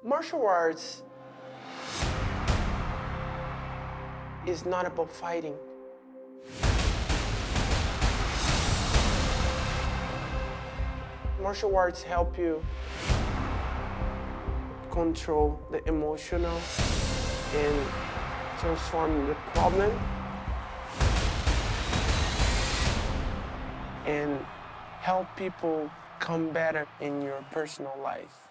Martial arts is not about fighting. Martial arts help you control the emotional and transform the problem and help people come better in your personal life.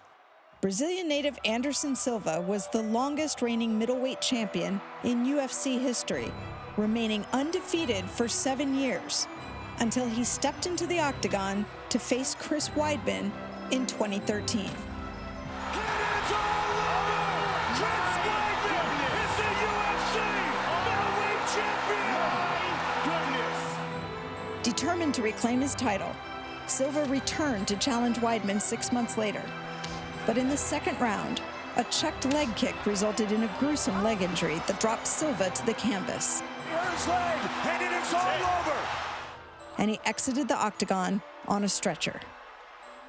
Brazilian native Anderson Silva was the longest reigning middleweight champion in UFC history, remaining undefeated for 7 years, until he stepped into the octagon to face Chris Weidman in 2013. Determined to reclaim his title, Silva returned to challenge Weidman 6 months later. But in the second round, a checked leg kick resulted in a gruesome leg injury that dropped Silva to the canvas. His leg, and it is all over. And he exited the octagon on a stretcher.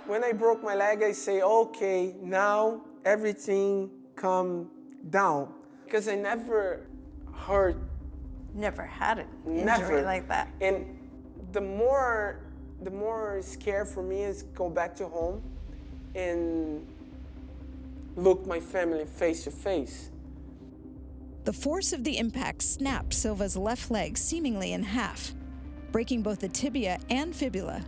When I broke my leg, I say, okay, now everything calm down. Because I never hurt. Never had an injury like that. And the more scared for me is go back to home and look my family face to face. The force of the impact snapped Silva's left leg seemingly in half, breaking both the tibia and fibula,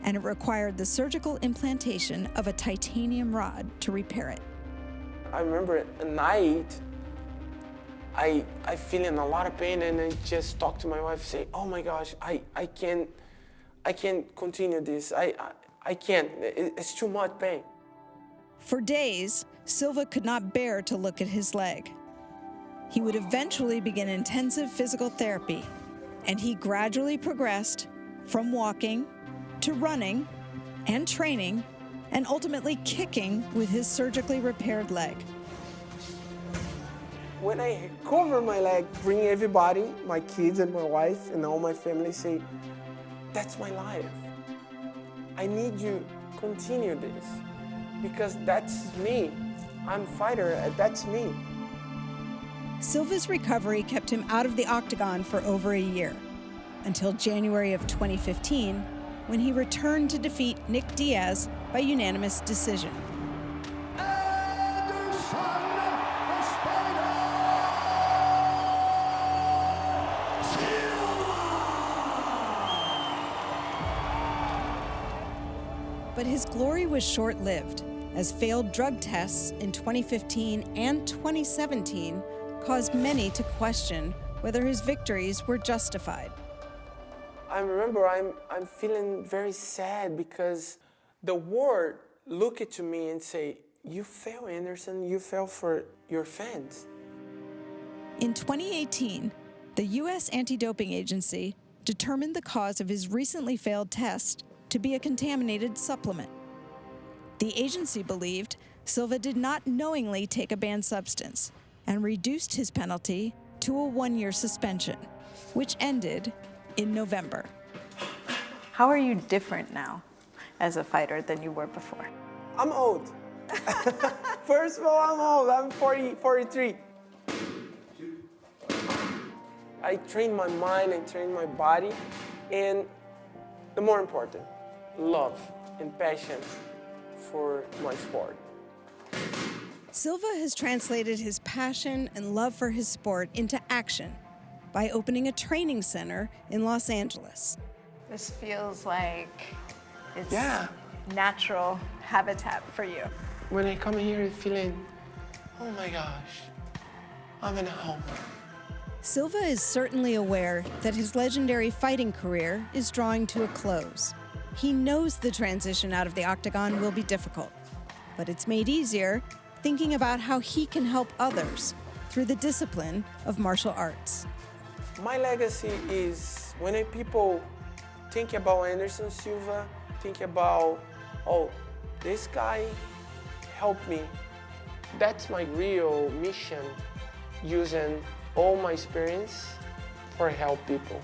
and it required the surgical implantation of a titanium rod to repair it. I remember at night, I feeling a lot of pain, and I just talked to my wife, say, oh my gosh, I can't continue this. I can't, it's too much pain. For days, Silva could not bear to look at his leg. He would eventually begin intensive physical therapy, and he gradually progressed from walking to running and training and ultimately kicking with his surgically repaired leg. When I cover my leg, bring everybody, my kids and my wife and all my family, say, that's my life. I need you to continue this because that's me. I'm a fighter, that's me. Silva's recovery kept him out of the octagon for over a year, until January of 2015, when he returned to defeat Nick Diaz by unanimous decision. But his glory was short-lived, as failed drug tests in 2015 and 2017 caused many to question whether his victories were justified. I remember I'm feeling very sad because the world look at me and say, you fail, Anderson, you fail for your fans. In 2018, the U.S. Anti-Doping Agency determined the cause of his recently failed test to be a contaminated supplement. The agency believed Silva did not knowingly take a banned substance and reduced his penalty to a 1-year suspension, which ended in November. How are you different now as a fighter than you were before? I'm old. First of all, I'm old. I'm 43. I train my mind, I train my body, and the more important, love and passion for my sport. Silva has translated his passion and love for his sport into action by opening a training center in Los Angeles. This feels like it's Yeah. natural habitat for you. When I come here feeling, oh my gosh, I'm in home. Silva is certainly aware that his legendary fighting career is drawing to a close. He knows the transition out of the octagon will be difficult, but it's made easier thinking about how he can help others through the discipline of martial arts. My legacy is when people think about Anderson Silva, think about, oh, this guy helped me. That's my real mission, using all my experience for help people.